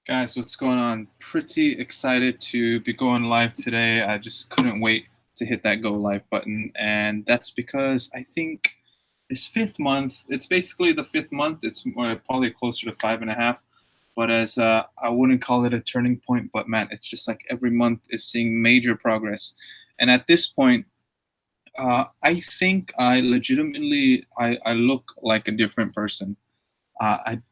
Guys, what's going on? Pretty excited to be going live today. I just couldn't wait to hit that go live button. And that's because I think this fifth month, it's basically the fifth month. It's more, probably closer to 5.5. But as I wouldn't call it a turning point, but man, it's just like every month is seeing major progress. And at this point, I think I look like a different person. I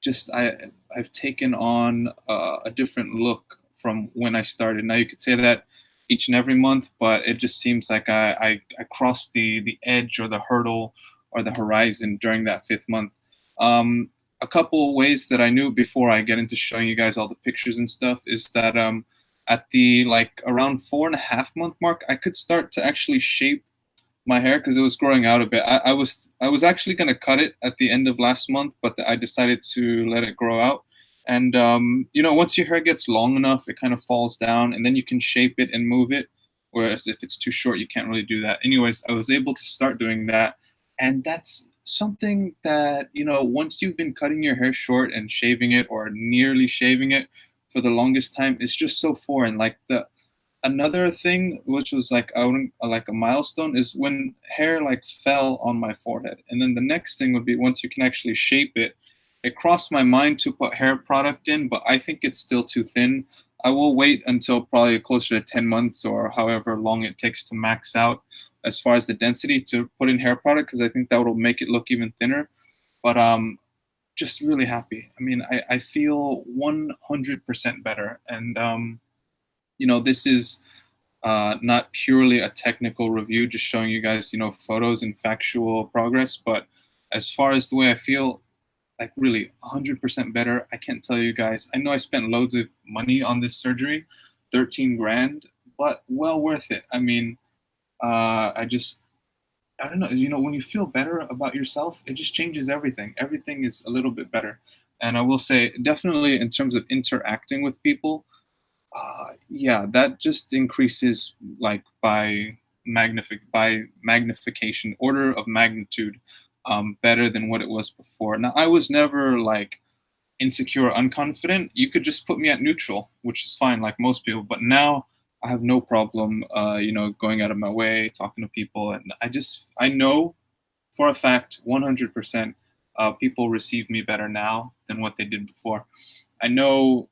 just I've taken on a different look from when I started. Now you could say that each and every month, but it just seems like I crossed the edge or the hurdle or the horizon during that fifth month. A couple of ways that I knew before I get into showing you guys all the pictures and stuff is that at the like around 4.5 month mark, I could start to actually shape my hair because it was growing out a bit. I was actually gonna cut it at the end of last month, but I decided to let it grow out. And once your hair gets long enough, it kind of falls down, and then you can shape it and move it. Whereas if it's too short, you can't really do that. Anyways, I was able to start doing that, and that's something that once you've been cutting your hair short and shaving it or nearly shaving it for the longest time, it's just so foreign. Like the another thing which was like I wouldn't like a milestone is when hair like fell on my forehead, and then the next thing would be once you can actually shape it. It crossed my mind to put hair product in, but I think it's still too thin. I will wait until probably closer to 10 months or however long it takes to max out as far as the density to put in hair product, because I think that will make it look even thinner. But just really happy. I mean, I feel 100% better. And this is not purely a technical review, just showing you guys, photos and factual progress. But as far as the way I feel, like really 100% better. I can't tell you guys. I know I spent loads of money on this surgery, 13 grand, but well worth it. I mean, I don't know. When you feel better about yourself, it just changes everything. Everything is a little bit better. And I will say, definitely in terms of interacting with people, yeah, that just increases like by magnification, order of magnitude, better than what it was before. Now, I was never like insecure or unconfident. You could just put me at neutral, which is fine, like most people. But now I have no problem, going out of my way, talking to people, and I know for a fact, 100%, people receive me better now than what they did before. I know,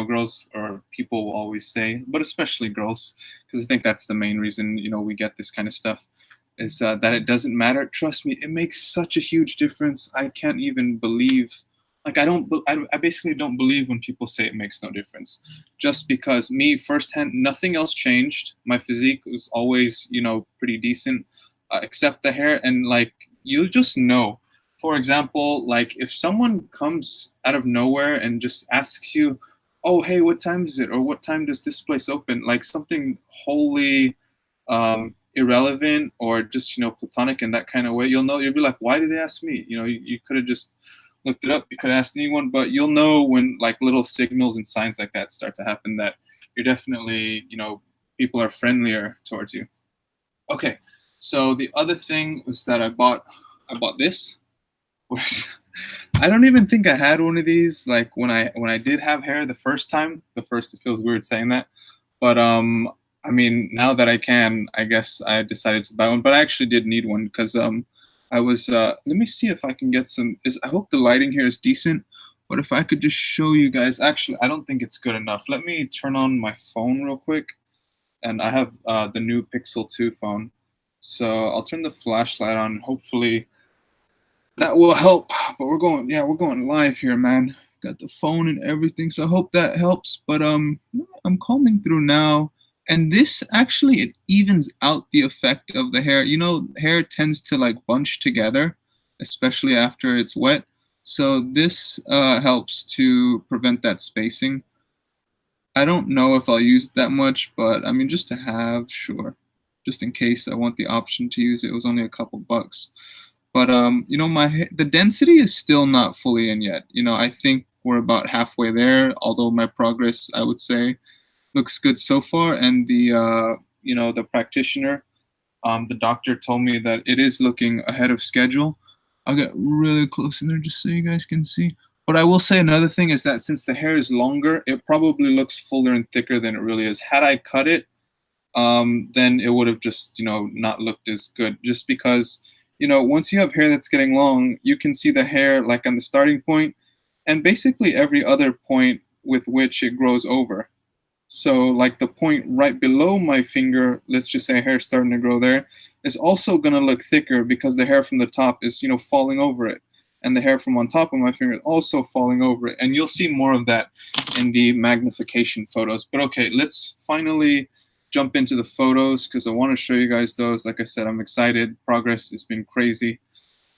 girls or people will always say, but especially girls, because I think that's the main reason, we get this kind of stuff, is that it doesn't matter. Trust me, it makes such a huge difference. I can't even believe, like, I basically don't believe when people say it makes no difference. Just because me, firsthand, nothing else changed. My physique was always, pretty decent, except the hair. And, like, you just know. For example, like, if someone comes out of nowhere and just asks you, oh, hey, what time is it? Or what time does this place open? Like something wholly irrelevant or just, platonic in that kind of way, you'll be like, why did they ask me? You could have just looked it up. You could have asked anyone, but you'll know when like little signals and signs like that start to happen that you're definitely, people are friendlier towards you. Okay. So the other thing was that I bought this, which I don't even think I had one of these. Like when I did have hair the first time, it feels weird saying that, but I mean, now that I can, I guess I decided to buy one. But I actually did need one because I was. Let me see if I can get some. I hope the lighting here is decent. But if I could just show you guys, actually, I don't think it's good enough. Let me turn on my phone real quick, and I have the new Pixel 2 phone, so I'll turn the flashlight on. Hopefully that will help. But we're going live here, man. Got the phone and everything, so I hope that helps. But I'm combing through now, and this actually it evens out the effect of the hair. Hair tends to like bunch together, especially after it's wet. So this helps to prevent that spacing. I don't know if I'll use it that much, but I mean, just to have, sure. Just in case I want the option to use it. It was only a couple bucks. But the density is still not fully in yet. I think we're about halfway there, although my progress, I would say, looks good so far. And the practitioner, the doctor told me that it is looking ahead of schedule. I'll get really close in there just so you guys can see. But I will say another thing is that since the hair is longer, it probably looks fuller and thicker than it really is. Had I cut it, then it would have just, not looked as good. Just because, once you have hair that's getting long, you can see the hair like on the starting point and basically every other point with which it grows over. So like the point right below my finger, let's just say hair starting to grow there, is also going to look thicker because the hair from the top is, falling over it. And the hair from on top of my finger is also falling over it. And you'll see more of that in the magnification photos. But okay, let's finally jump into the photos because I want to show you guys those. Like I said, I'm excited. Progress has been crazy.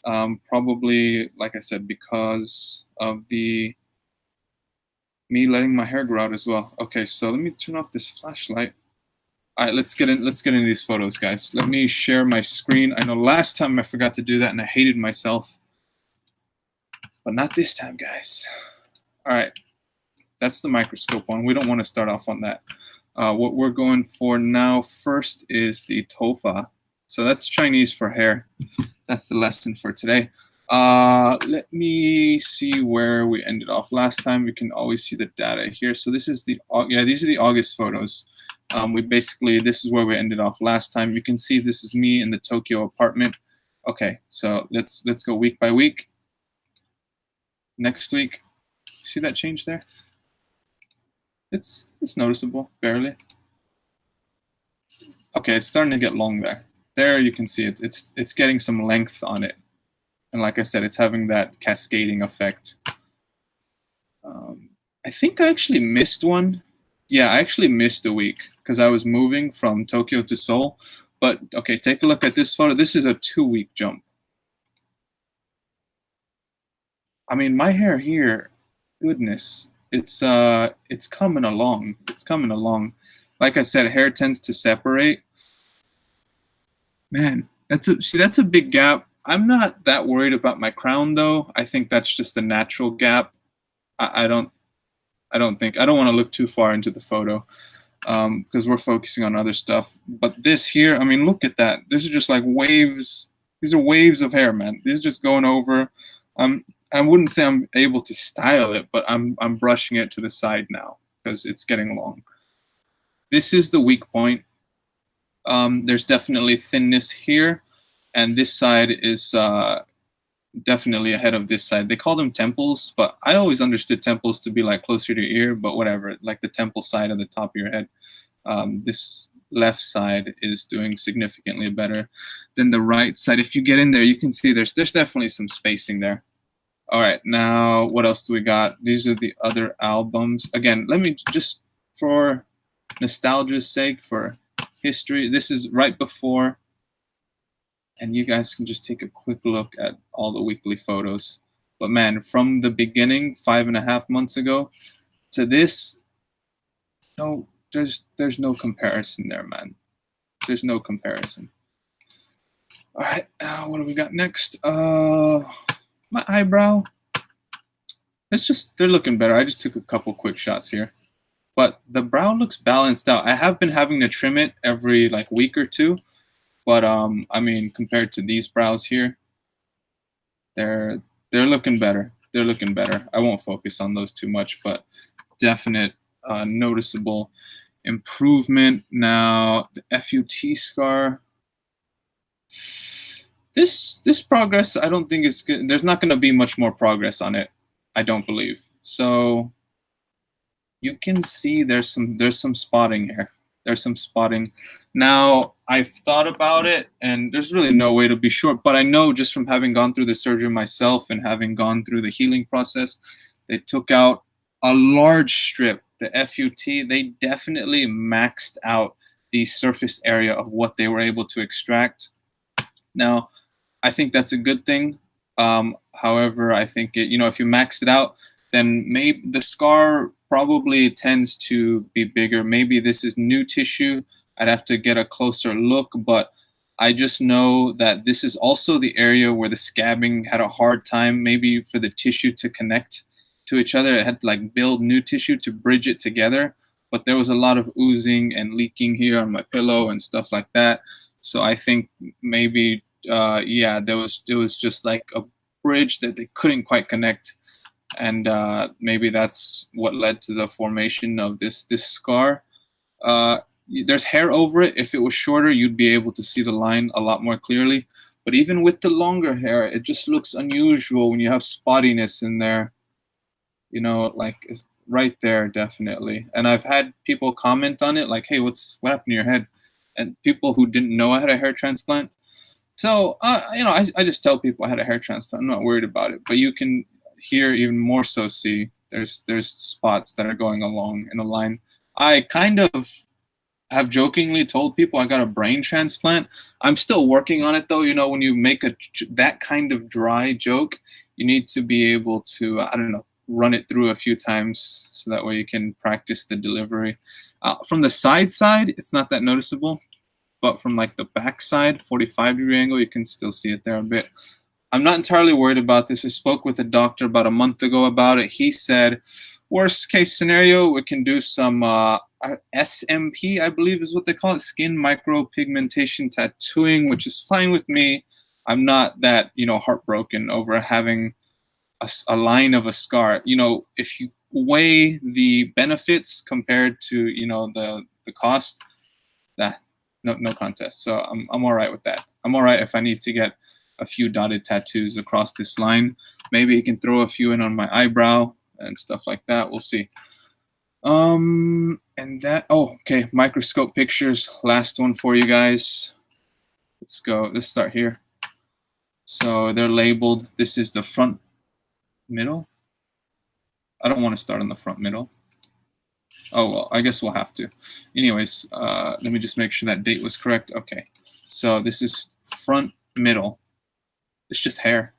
Probably, like I said, because of me letting my hair grow out as well. Okay, so let me turn off this flashlight. All right, let's get into these photos, guys. Let me share my screen. I know last time I forgot to do that and I hated myself, but not this time, guys. All right, that's the microscope one. We don't want to start off on that. What we're going for now first is the tofa. So that's Chinese for hair. That's the lesson for today. Let me see where we ended off last time. We can always see the data here. So this is these are the August photos. This is where we ended off last time. You can see this is me in the Tokyo apartment. Okay, so let's go week by week. Next week, see that change there? It's noticeable, barely. Okay, it's starting to get long there. There you can see it. It's getting some length on it. And like I said, it's having that cascading effect. I think I actually missed one. Yeah, I actually missed a week because I was moving from Tokyo to Seoul. But okay, take a look at this photo. This is a 2-week jump. I mean, my hair here, goodness, it's coming along. It's coming along. Like I said, hair tends to separate. Man, that's a big gap. I'm not that worried about my crown though. I think that's just a natural gap. I don't want to look too far into the photo because we're focusing on other stuff. But this here, I mean, look at that. This is just like waves. These are waves of hair, man. These are just going over. I wouldn't say I'm able to style it, but I'm brushing it to the side now because it's getting long. This is the weak point. There's definitely thinness here, and this side is definitely ahead of this side. They call them temples, but I always understood temples to be like closer to your ear, but whatever, like the temple side of the top of your head. This left side is doing significantly better than the right side. If you get in there, you can see there's definitely some spacing there. All right, now what else do we got? These are the other albums. Again, let me just, for nostalgia's sake, for history, this is right before, and you guys can just take a quick look at all the weekly photos. But man, from the beginning, 5.5 months ago, to this, no, there's no comparison there, man. There's no comparison. All right, what do we got next? My eyebrow, they're looking better. I just took a couple quick shots here, but the brow looks balanced out. I have been having to trim it every like week or two, but I mean, compared to these brows here, they're looking better. They're looking better. I won't focus on those too much, but definite noticeable improvement. Now the FUT scar. This progress, I don't think it's good. There's not going to be much more progress on it, I don't believe. So you can see there's some spotting here. There's some spotting. Now I've thought about it, and there's really no way to be sure. But I know just from having gone through the surgery myself and having gone through the healing process, they took out a large strip. The FUT, they definitely maxed out the surface area of what they were able to extract. Now, I think that's a good thing. However, I think if you max it out, then maybe the scar probably tends to be bigger. Maybe this is new tissue. I'd have to get a closer look, but I just know that this is also the area where the scabbing had a hard time, maybe for the tissue to connect to each other. It had to like build new tissue to bridge it together, but there was a lot of oozing and leaking here on my pillow and stuff like that. So I think maybe, it was just like a bridge that they couldn't quite connect. and maybe that's what led to the formation of this scar. Uh, there's hair over it. If it was shorter, you'd be able to see the line a lot more clearly. But even with the longer hair, it just looks unusual when you have spottiness in there. You know, like it's right there, definitely. And I've had people comment on it, like, "Hey, what happened to your head?" And people who didn't know I had a hair transplant. So, you know, I just tell people I had a hair transplant. I'm not worried about it. But you can here even more so see there's spots that are going along in a line. I kind of have jokingly told people I got a brain transplant. I'm still working on it though. You know, when you make that kind of dry joke, you need to be able to, I don't know, run it through a few times so that way you can practice the delivery. From the side, it's not that noticeable, but from like the back side, 45-degree angle, you can still see it there a bit. I'm not entirely worried about this. I spoke with a doctor about a month ago about it. He said, worst case scenario, we can do some SMP, I believe is what they call it, skin micropigmentation tattooing, which is fine with me. I'm not that, you know, heartbroken over having a line of a scar. You know, if you weigh the benefits compared to, you know, the cost, that no contest. So I'm all right with that. I'm all right if I need to get a few dotted tattoos across this line. Maybe he can throw a few in on my eyebrow and stuff like that. We'll see. And that, oh, okay, microscope pictures. Last one for you guys. Let's go. Let's start here. So they're labeled. This is the front middle. I don't want to start on the front middle. Oh, well, I guess we'll have to. Anyways, let me just make sure that date was correct. Okay, so this is front middle. It's just hair.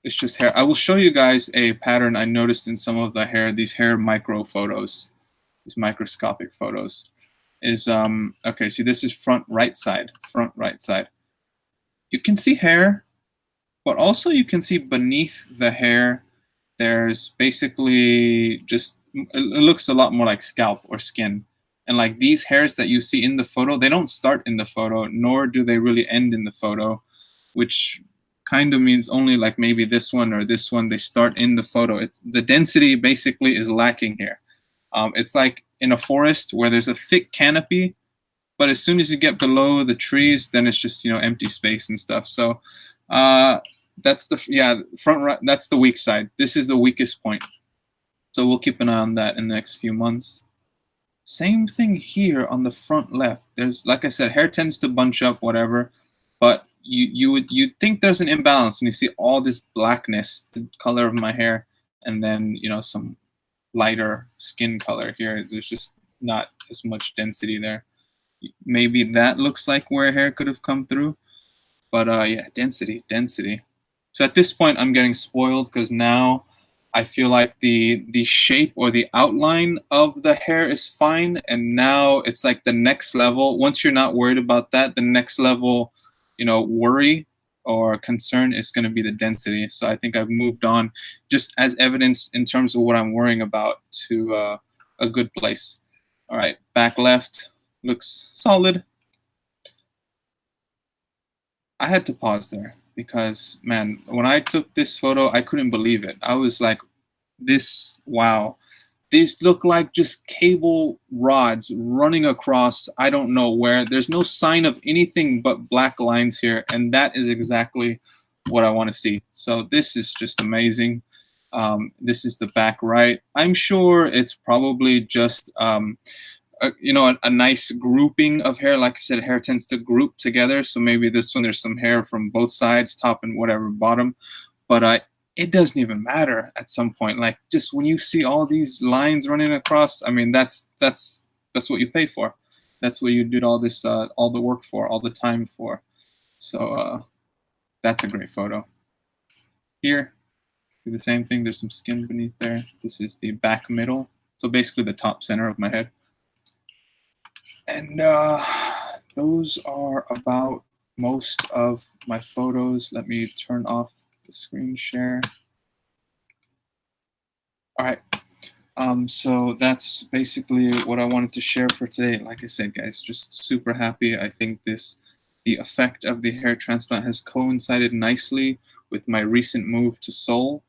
It's just hair. I will show you guys a pattern I noticed in some of the hair, these hair micro photos, these microscopic photos. Is okay, see, this is front right side. You can see hair, but also you can see beneath the hair, there's basically just, it looks a lot more like scalp or skin. And like these hairs that you see in the photo, they don't start in the photo, nor do they really end in the photo, which kind of means only like maybe this one or this one, they start in the photo. The density basically is lacking here. It's like in a forest where there's a thick canopy, but as soon as you get below the trees, then it's just, you know, empty space and stuff. So that's the, yeah, front right, that's the weak side. This is the weakest point. So we'll keep an eye on that in the next few months. Same thing here on the front left. There's, like I said, hair tends to bunch up, whatever, but you'd think there's an imbalance, and you see all this blackness, the color of my hair, and then, you know, some lighter skin color here. There's just not as much density there. Maybe that looks like where hair could have come through, but yeah, density. So at this point, I'm getting spoiled because now I feel like the shape or the outline of the hair is fine, and now it's like the next level. Once you're not worried about that, the next level, you know, worry or concern is going to be the density. So I think I've moved on, just as evidence in terms of what I'm worrying about, to a good place. All right, back left looks solid. I had to pause there because, man, when I took this photo, I couldn't believe it. I was like, this, wow. These look like just cable rods running across, I don't know where. There's no sign of anything but black lines here, and that is exactly what I want to see. So this is just amazing. This is the back right. I'm sure it's probably just you know, a nice grouping of hair. Like I said, hair tends to group together. So maybe this one, there's some hair from both sides, top and whatever bottom. But it doesn't even matter at some point. Like, just when you see all these lines running across, I mean, that's what you pay for. That's what you did all this, all the work for, all the time for. So that's a great photo. Here, do the same thing. There's some skin beneath there. This is the back middle. So basically the top center of my head. And those are about most of my photos. Let me turn off the screen share. All right. So that's basically what I wanted to share for today. Like I said, guys, just super happy. I think the effect of the hair transplant has coincided nicely with my recent move to Seoul.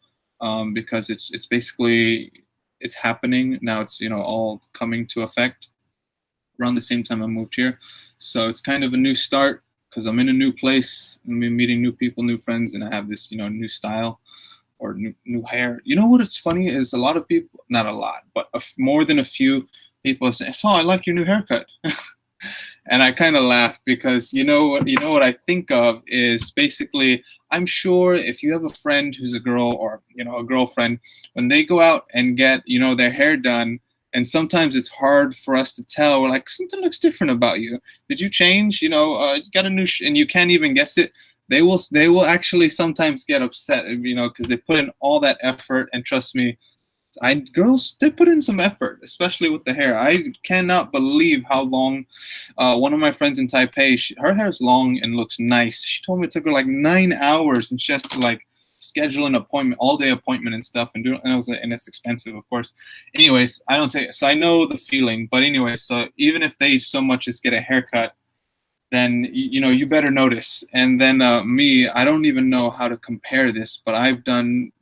because it's basically it's happening now. It's all coming to effect around the same time I moved here, so it's kind of a new start because I'm in a new place. I'm meeting new people, new friends, and I have this new style or new hair. You know what? It's funny is a lot of people, not a lot, but more than a few people say, "So I like your new haircut." And I kind of laugh because what I think of is basically I'm sure if you have a friend who's a girl or a girlfriend, when they go out and get their hair done, and sometimes it's hard for us to tell. We're like, something looks different about you. Did you change? You got a new and you can't even guess it. They will actually sometimes get upset, because they put in all that effort, and trust me, girls, they put in some effort, especially with the hair. I cannot believe how long. One of my friends in Taipei, her hair is long and looks nice. She told me it took her like 9 hours, and she has to like schedule an appointment, all day appointment and stuff, and I was like, and it's expensive, of course. Anyways, I don't take it, so I know the feeling. But anyway, so even if they so much as get a haircut, then you better notice. And then me, I don't even know how to compare this, but I've done.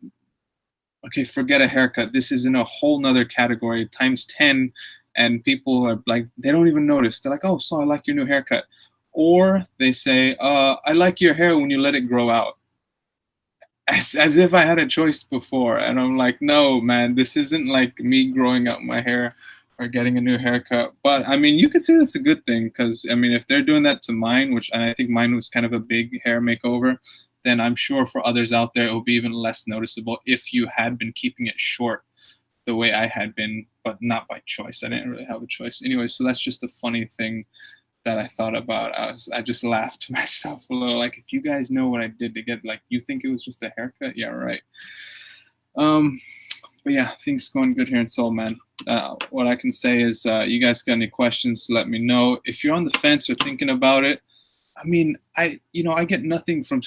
Okay, forget a haircut. This is in a whole nother category, times 10. And people are like, they don't even notice. They're like, oh, so I like your new haircut. Or they say, I like your hair when you let it grow out. As if I had a choice before. And I'm like, no, man, this isn't like me growing out my hair or getting a new haircut. But I mean, you could say that's a good thing because, I mean, if they're doing that to mine, which and I think mine was kind of a big hair makeover, then I'm sure for others out there, it will be even less noticeable if you had been keeping it short the way I had been, but not by choice. I didn't really have a choice. Anyway, so that's just a funny thing that I thought about. I just laughed to myself a little, like, if you guys know what I did to get, like, you think it was just a haircut? Yeah, right. But yeah, things going good here in Seoul, man. What I can say is, you guys got any questions, let me know. If you're on the fence or thinking about it, I mean, I get nothing from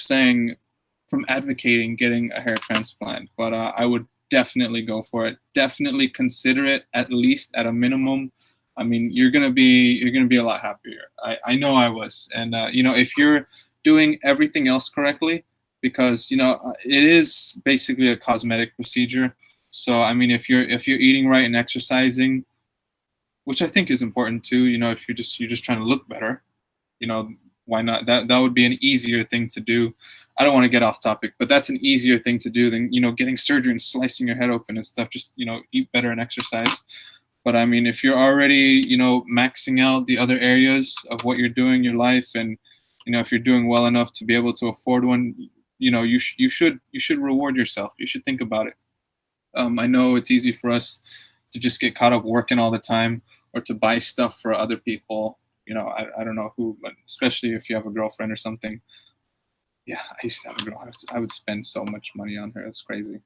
advocating getting a hair transplant, but I would definitely go for it. Definitely consider it, at least at a minimum. I mean, you're gonna be a lot happier. I know I was, and if you're doing everything else correctly, because it is basically a cosmetic procedure. So I mean, if you're eating right and exercising, which I think is important too. If you're just trying to look better, why not? That would be an easier thing to do. I don't want to get off topic, but that's an easier thing to do than getting surgery and slicing your head open and stuff. Just eat better and exercise. But I mean, if you're already maxing out the other areas of what you're doing in your life, and if you're doing well enough to be able to afford one, you should reward yourself. You should think about it. I know it's easy for us to just get caught up working all the time or to buy stuff for other people. I don't know who, but especially if you have a girlfriend or something. Yeah, I used to have a girl. I would spend so much money on her. It's crazy.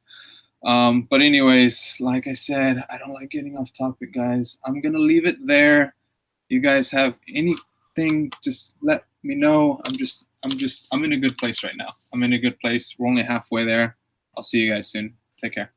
But anyways, like I said, I don't like getting off topic, guys. I'm gonna leave it there. You guys have anything, just let me know. I'm in a good place right now. I'm in a good place. We're only halfway there. I'll see you guys soon. Take care.